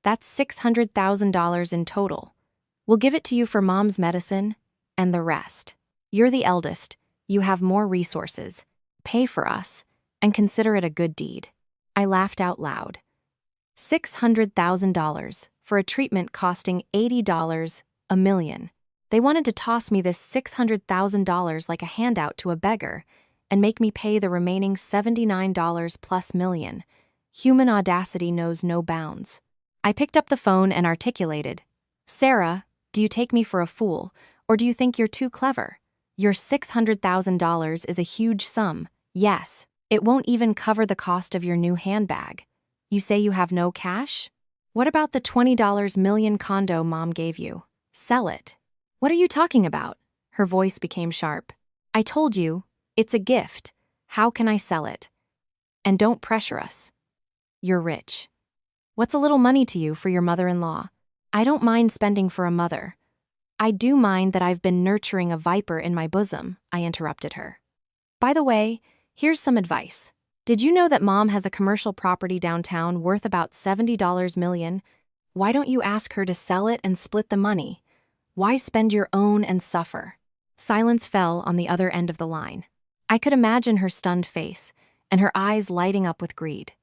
A: That's $600,000 in total. We'll give it to you for Mom's medicine and the rest. You're the eldest. You have more resources. Pay for us and consider it a good deed. I laughed out loud. $600,000 for a treatment costing $80 a million. They wanted to toss me this $600,000 like a handout to a beggar and make me pay the remaining $79 plus million. Human audacity knows no bounds. I picked up the phone and articulated, Sarah, do you take me for a fool, or do you think you're too clever? Your $600,000 is a huge sum, yes. It won't even cover the cost of your new handbag. You say you have no cash? What about the $20 million condo Mom gave you? Sell it. What are you talking about? Her voice became sharp. I told you, it's a gift. How can I sell it? And don't pressure us. You're rich. What's a little money to you for your mother-in-law? I don't mind spending for a mother. I do mind that I've been nurturing a viper in my bosom, I interrupted her. By the way, here's some advice. Did you know that Mom has a commercial property downtown worth about $70 million? Why don't you ask her to sell it and split the money? Why spend your own and suffer? Silence fell on the other end of the line. I could imagine her stunned face, and her eyes lighting up with greed.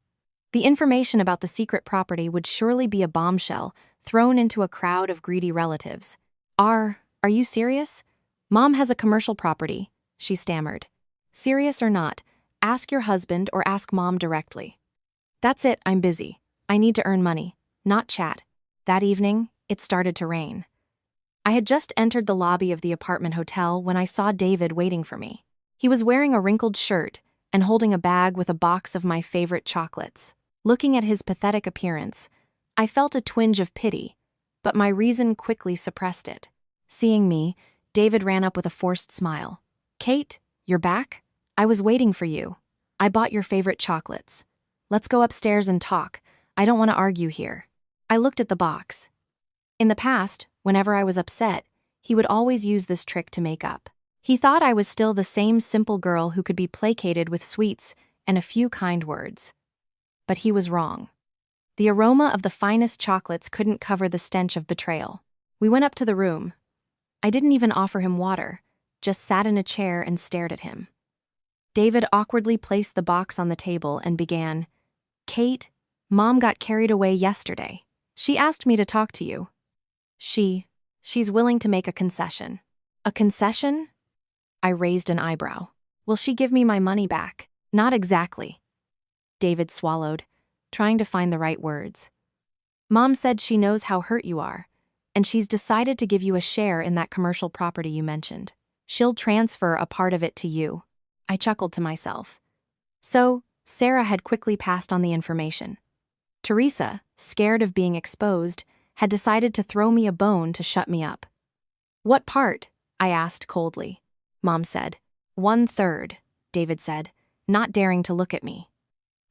A: The information about the secret property would surely be a bombshell thrown into a crowd of greedy relatives. Are you serious? Mom has a commercial property, she stammered. Serious or not, ask your husband or ask Mom directly. That's it, I'm busy. I need to earn money, not chat. That evening, it started to rain. I had just entered the lobby of the apartment hotel when I saw David waiting for me. He was wearing a wrinkled shirt and holding a bag with a box of my favorite chocolates. Looking at his pathetic appearance, I felt a twinge of pity, but my reason quickly suppressed it. Seeing me, David ran up with a forced smile. "Kate, you're back? I was waiting for you. I bought your favorite chocolates. Let's go upstairs and talk. I don't want to argue here." I looked at the box. In the past, whenever I was upset, he would always use this trick to make up. He thought I was still the same simple girl who could be placated with sweets and a few kind words. But he was wrong. The aroma of the finest chocolates couldn't cover the stench of betrayal. We went up to the room. I didn't even offer him water, just sat in a chair and stared at him. David awkwardly placed the box on the table and began, "Kate, Mom got carried away yesterday. She asked me to talk to you. She's willing to make a concession." "A concession?" I raised an eyebrow. "Will she give me my money back?" "Not exactly." David swallowed, trying to find the right words. "Mom said she knows how hurt you are, and she's decided to give you a share in that commercial property you mentioned. She'll transfer a part of it to you." I chuckled to myself. So, Sarah had quickly passed on the information. Teresa, scared of being exposed, had decided to throw me a bone to shut me up. "What part?" I asked coldly. Mom said. "1/3, David said, not daring to look at me.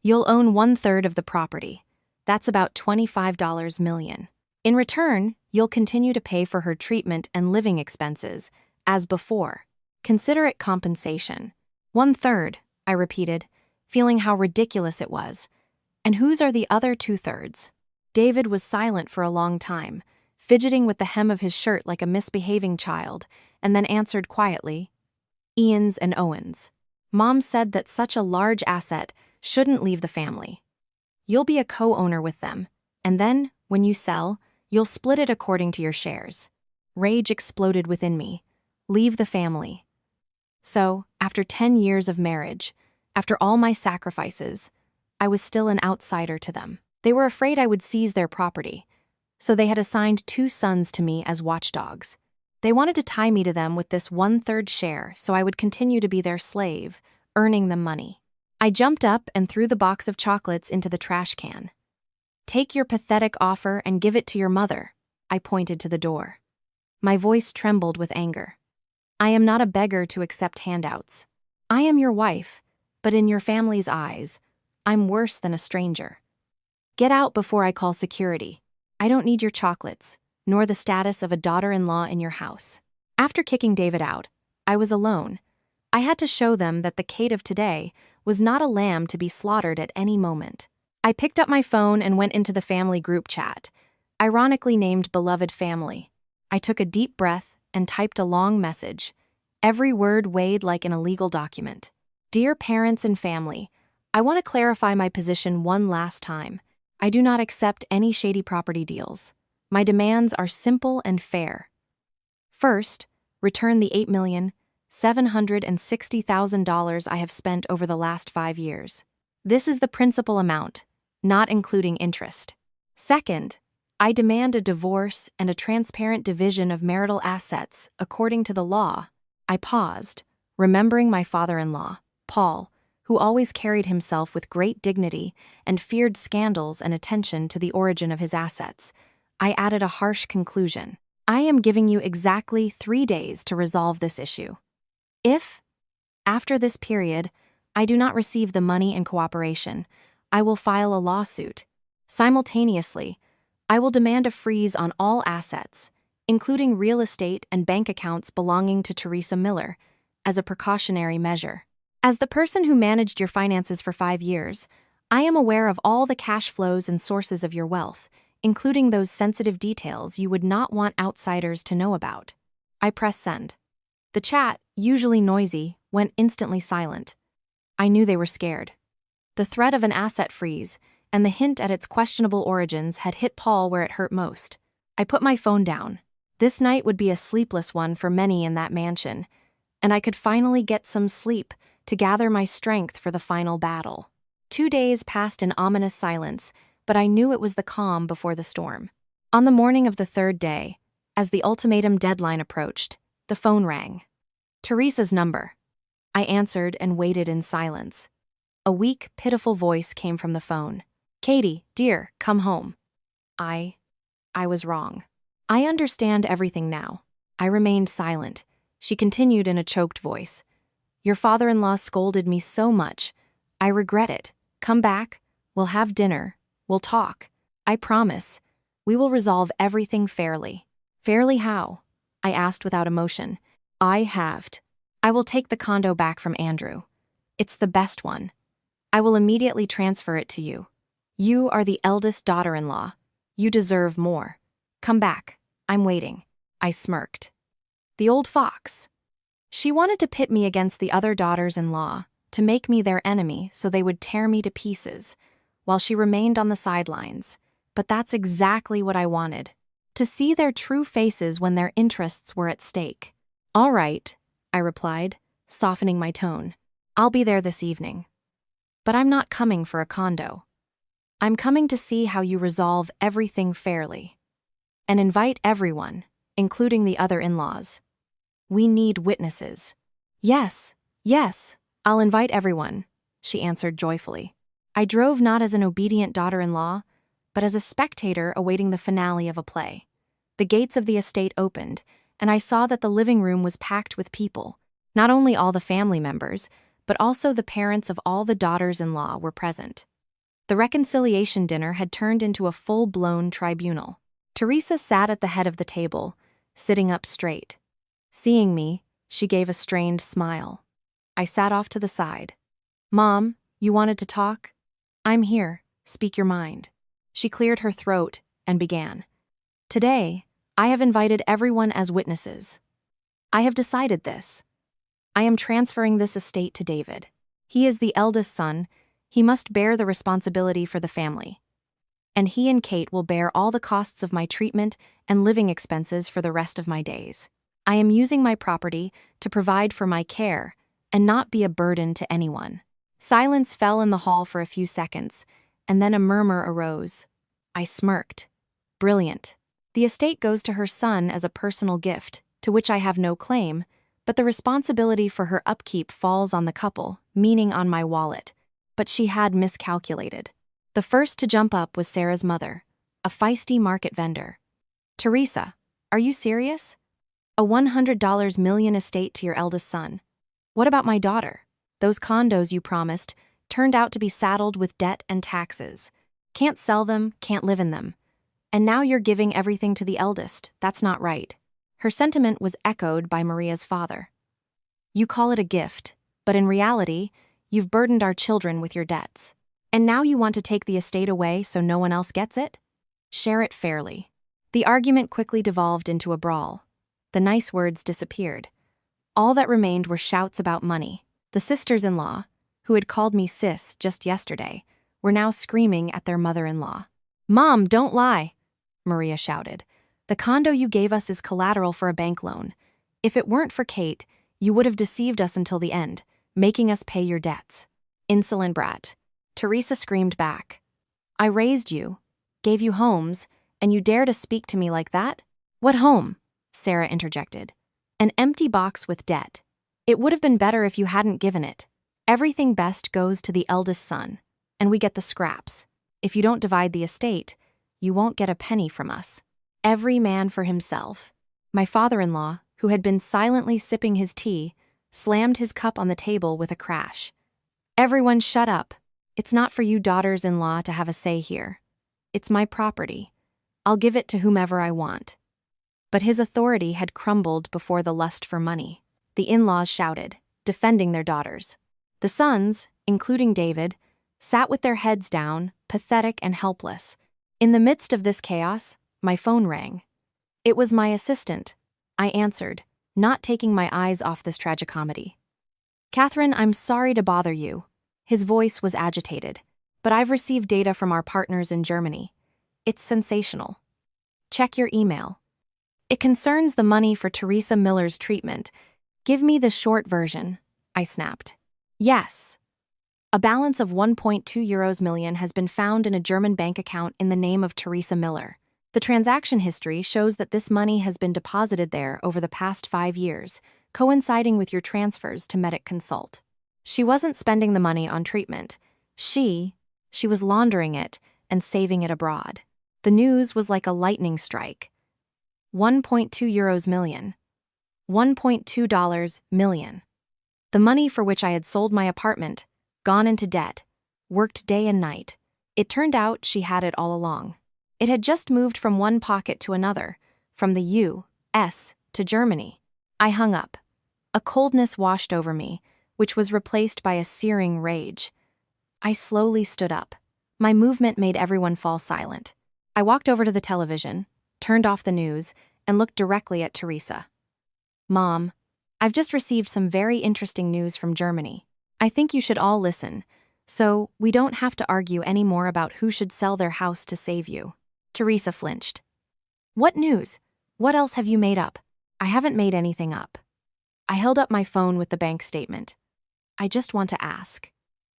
A: "You'll own 1/3 of the property. That's about $25 million. In return, you'll continue to pay for her treatment and living expenses, as before. Consider it compensation." "1/3, I repeated, feeling how ridiculous it was. "And whose are the other 2/3? David was silent for a long time, fidgeting with the hem of his shirt like a misbehaving child, and then answered quietly, "Ian's and Owen's. Mom said that such a large asset shouldn't leave the family. You'll be a co-owner with them, and then, when you sell, you'll split it according to your shares." Rage exploded within me. Leave the family. So, after 10 years of marriage, after all my sacrifices, I was still an outsider to them. They were afraid I would seize their property, so they had assigned 2 sons to me as watchdogs. They wanted to tie me to them with this 1/3 share so I would continue to be their slave, earning them money. I jumped up and threw the box of chocolates into the trash can. "Take your pathetic offer and give it to your mother," I pointed to the door. My voice trembled with anger. "I am not a beggar to accept handouts. I am your wife, but in your family's eyes, I'm worse than a stranger. Get out before I call security. I don't need your chocolates, nor the status of a daughter-in-law in your house." After kicking David out, I was alone. I had to show them that the Kate of today was not a lamb to be slaughtered at any moment. I picked up my phone and went into the family group chat, ironically named Beloved Family. I took a deep breath and typed a long message, every word weighed like an illegal document. "Dear parents and family, I want to clarify my position one last time. I do not accept any shady property deals. My demands are simple and fair. First, return the $8,760,000 I have spent over the last 5 years. This is the principal amount, not including interest. Second, I demand a divorce and a transparent division of marital assets according to the law." I paused, remembering my father-in-law, Paul, who always carried himself with great dignity and feared scandals and attention to the origin of his assets. I added a harsh conclusion. "I am giving you exactly 3 days to resolve this issue. If, after this period, I do not receive the money and cooperation, I will file a lawsuit. Simultaneously, I will demand a freeze on all assets, including real estate and bank accounts belonging to Teresa Miller, as a precautionary measure. As the person who managed your finances for 5 years, I am aware of all the cash flows and sources of your wealth, including those sensitive details you would not want outsiders to know about." I pressed send. The chat, usually noisy, went instantly silent. I knew they were scared. The threat of an asset freeze and the hint at its questionable origins had hit Paul where it hurt most. I put my phone down. This night would be a sleepless one for many in that mansion, and I could finally get some sleep to gather my strength for the final battle. 2 days passed in ominous silence, but I knew it was the calm before the storm. On the morning of the 3rd day, As the ultimatum deadline approached, the phone rang. Teresa's number. I answered and waited in silence. A weak, pitiful voice came from the phone. Katie, dear, come home. I was wrong. I understand everything now. I remained silent. She continued in a choked voice. Your father-in-law scolded me so much. I regret it. Come back. We'll have dinner. We'll talk. I promise. We will resolve everything fairly. Fairly how? I asked without emotion. I halved. I will take the condo back from Andrew. It's the best one. I will immediately transfer it to you. You are the eldest daughter-in-law. You deserve more. Come back. I'm waiting. I smirked. The old fox. She wanted to pit me against the other daughters-in-law, to make me their enemy so they would tear me to pieces, while she remained on the sidelines. But that's exactly what I wanted. To see their true faces when their interests were at stake. All right, I replied, softening my tone. I'll be there this evening. But I'm not coming for a condo. I'm coming to see how you resolve everything fairly. And invite everyone, including the other in-laws. We need witnesses. Yes, I'll invite everyone, she answered joyfully. I drove not as an obedient daughter-in-law, but as a spectator awaiting the finale of a play. The gates of the estate opened, and I saw that the living room was packed with people. Not only all the family members, but also the parents of all the daughters-in-law were present. The reconciliation dinner had turned into a full-blown tribunal. Teresa sat at the head of the table, sitting up straight. Seeing me, she gave a strained smile. I sat off to the side. Mom, you wanted to talk? I'm here. Speak your mind. She cleared her throat and began. Today, I have invited everyone as witnesses. I have decided this. I am transferring this estate to David. He is the eldest son. He must bear the responsibility for the family. And he and Kate will bear all the costs of my treatment and living expenses for the rest of my days. I am using my property to provide for my care and not be a burden to anyone. Silence fell in the hall for a few seconds, and then a murmur arose. I smirked. Brilliant. The estate goes to her son as a personal gift, to which I have no claim, but the responsibility for her upkeep falls on the couple, meaning on my wallet. But she had miscalculated. The first to jump up was Sarah's mother, a feisty market vendor. Teresa, are you serious? A $100 million estate to your eldest son. What about my daughter? Those condos you promised turned out to be saddled with debt and taxes. Can't sell them, can't live in them. And now you're giving everything to the eldest. That's not right. Her sentiment was echoed by Maria's father. You call it a gift, but in reality, you've burdened our children with your debts. And now you want to take the estate away so no one else gets it? Share it fairly. The argument quickly devolved into a brawl. The nice words disappeared. All that remained were shouts about money. The sisters-in-law, who had called me sis just yesterday, were now screaming at their mother-in-law. Mom, don't lie, Maria shouted. The condo you gave us is collateral for a bank loan. If it weren't for Kate, you would have deceived us until the end, making us pay your debts. Insolent brat. Teresa screamed back. I raised you, gave you homes, and you dare to speak to me like that? What home? Sarah interjected. An empty box with debt. It would have been better if you hadn't given it. Everything best goes to the eldest son, and we get the scraps. If you don't divide the estate, you won't get a penny from us. Every man for himself. My father-in-law, who had been silently sipping his tea, slammed his cup on the table with a crash. Everyone shut up. It's not for you daughters-in-law to have a say here. It's my property. I'll give it to whomever I want. But his authority had crumbled before the lust for money. The in-laws shouted, defending their daughters. The sons, including David, sat with their heads down, pathetic and helpless. In the midst of this chaos, my phone rang. It was my assistant. I answered, not taking my eyes off this tragicomedy. Catherine, I'm sorry to bother you. His voice was agitated, but I've received data from our partners in Germany. It's sensational. Check your email. It concerns the money for Teresa Miller's treatment. Give me the short version, I snapped. Yes. A balance of 1.2 million has been found in a German bank account in the name of Teresa Miller. The transaction history shows that this money has been deposited there over the past 5 years, coinciding with your transfers to Medic Consult. She wasn't spending the money on treatment. She was laundering it and saving it abroad. The news was like a lightning strike. 1.2 euros million. $1.2 million. The money for which I had sold my apartment, gone into debt, worked day and night. It turned out she had it all along. It had just moved from one pocket to another, from the U.S. to Germany. I hung up. A coldness washed over me, which was replaced by a searing rage. I slowly stood up. My movement made everyone fall silent. I walked over to the television, turned off the news, and looked directly at Teresa. "Mom, I've just received some very interesting news from Germany. I think you should all listen, so we don't have to argue any more about who should sell their house to save you." Teresa flinched. "What news? What else have you made up?" "I haven't made anything up." I held up my phone with the bank statement. "I just want to ask.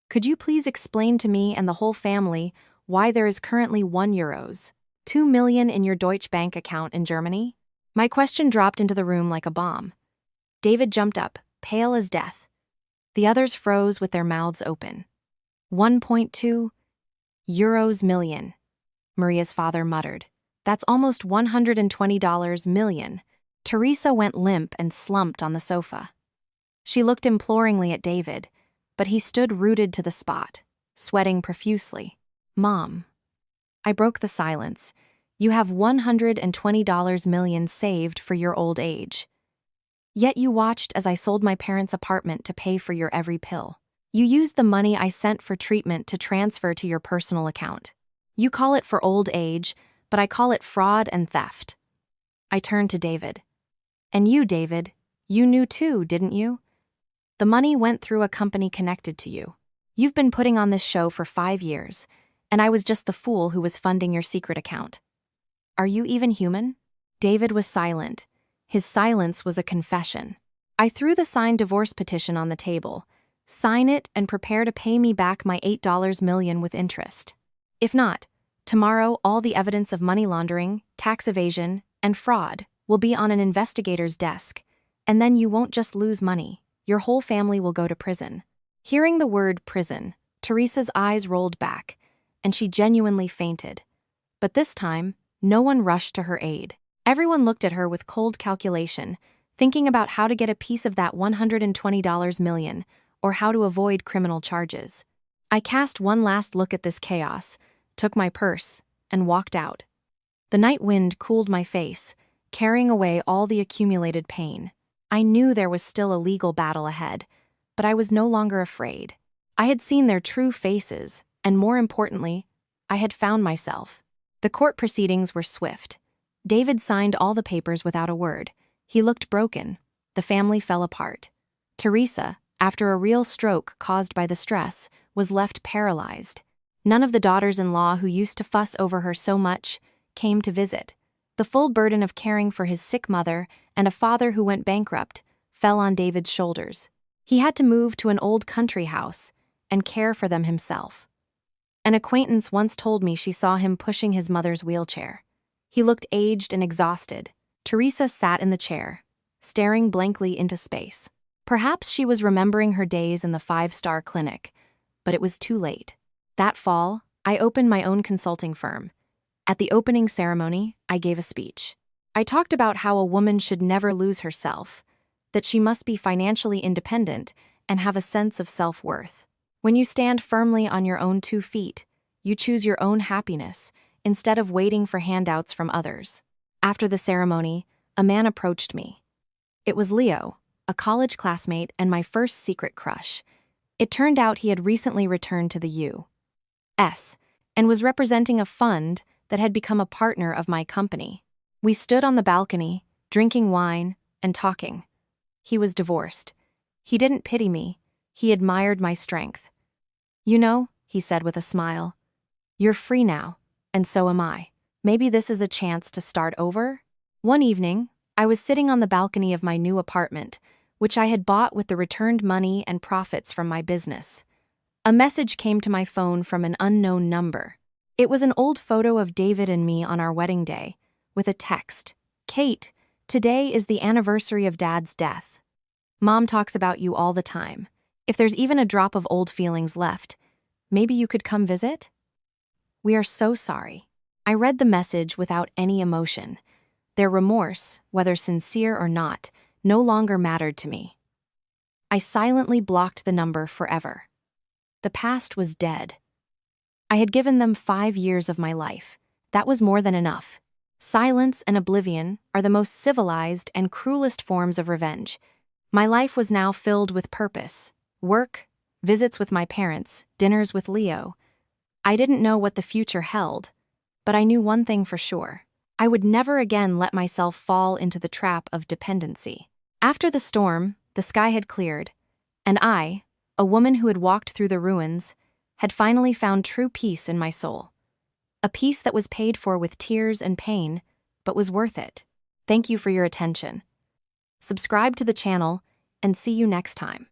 A: Could you please explain to me and the whole family why there is currently €2 million in your Deutsche Bank account in Germany?" My question dropped into the room like a bomb. David jumped up, pale as death. The others froze with their mouths open. €1.2 million, Maria's father muttered. "That's almost $120 million. Teresa went limp and slumped on the sofa. She looked imploringly at David, but he stood rooted to the spot, sweating profusely. "Mom." I broke the silence. "You have $120 million saved for your old age. Yet you watched as I sold my parents' apartment to pay for your every pill. You used the money I sent for treatment to transfer to your personal account. You call it for old age, but I call it fraud and theft." I turned to David. "And you, David, you knew too, didn't you? The money went through a company connected to you. You've been putting on this show for 5 years, and I was just the fool who was funding your secret account. Are you even human?" David was silent. His silence was a confession. I threw the signed divorce petition on the table. "Sign it and prepare to pay me back my $8 million with interest. If not, tomorrow all the evidence of money laundering, tax evasion, and fraud will be on an investigator's desk, and then you won't just lose money, your whole family will go to prison." Hearing the word prison, Teresa's eyes rolled back, and she genuinely fainted. But this time, no one rushed to her aid. Everyone looked at her with cold calculation, thinking about how to get a piece of that $120 million, or how to avoid criminal charges. I cast one last look at this chaos, took my purse, and walked out. The night wind cooled my face, carrying away all the accumulated pain. I knew there was still a legal battle ahead, but I was no longer afraid. I had seen their true faces, and more importantly, I had found myself. The court proceedings were swift. David signed all the papers without a word. He looked broken. The family fell apart. Teresa, after a real stroke caused by the stress, was left paralyzed. None of the daughters-in-law who used to fuss over her so much came to visit. The full burden of caring for his sick mother and a father who went bankrupt fell on David's shoulders. He had to move to an old country house and care for them himself. An acquaintance once told me she saw him pushing his mother's wheelchair. He looked aged and exhausted. Teresa sat in the chair, staring blankly into space. Perhaps she was remembering her days in the 5-star clinic, but it was too late. That fall, I opened my own consulting firm. At the opening ceremony, I gave a speech. I talked about how a woman should never lose herself, that she must be financially independent and have a sense of self-worth. When you stand firmly on your own 2 feet, you choose your own happiness instead of waiting for handouts from others. After the ceremony, a man approached me. It was Leo, a college classmate and my first secret crush. It turned out he had recently returned to the U.S. and was representing a fund that had become a partner of my company. We stood on the balcony, drinking wine and talking. He was divorced. He didn't pity me. He admired my strength. "You know," he said with a smile, "you're free now, and so am I. Maybe this is a chance to start over?" One evening, I was sitting on the balcony of my new apartment, which I had bought with the returned money and profits from my business. A message came to my phone from an unknown number. It was an old photo of David and me on our wedding day, with a text. Kate, today is the anniversary of Dad's death. Mom talks about you all the time. If there's even a drop of old feelings left, maybe you could come visit? We are so sorry. I read the message without any emotion. Their remorse, whether sincere or not, no longer mattered to me. I silently blocked the number forever. The past was dead. I had given them 5 years of my life. That was more than enough. Silence and oblivion are the most civilized and cruelest forms of revenge. My life was now filled with purpose, work, visits with my parents, dinners with Leo. I didn't know what the future held, but I knew one thing for sure. I would never again let myself fall into the trap of dependency. After the storm, the sky had cleared, and I, a woman who had walked through the ruins, had finally found true peace in my soul. A peace that was paid for with tears and pain, but was worth it. Thank you for your attention. Subscribe to the channel, and see you next time.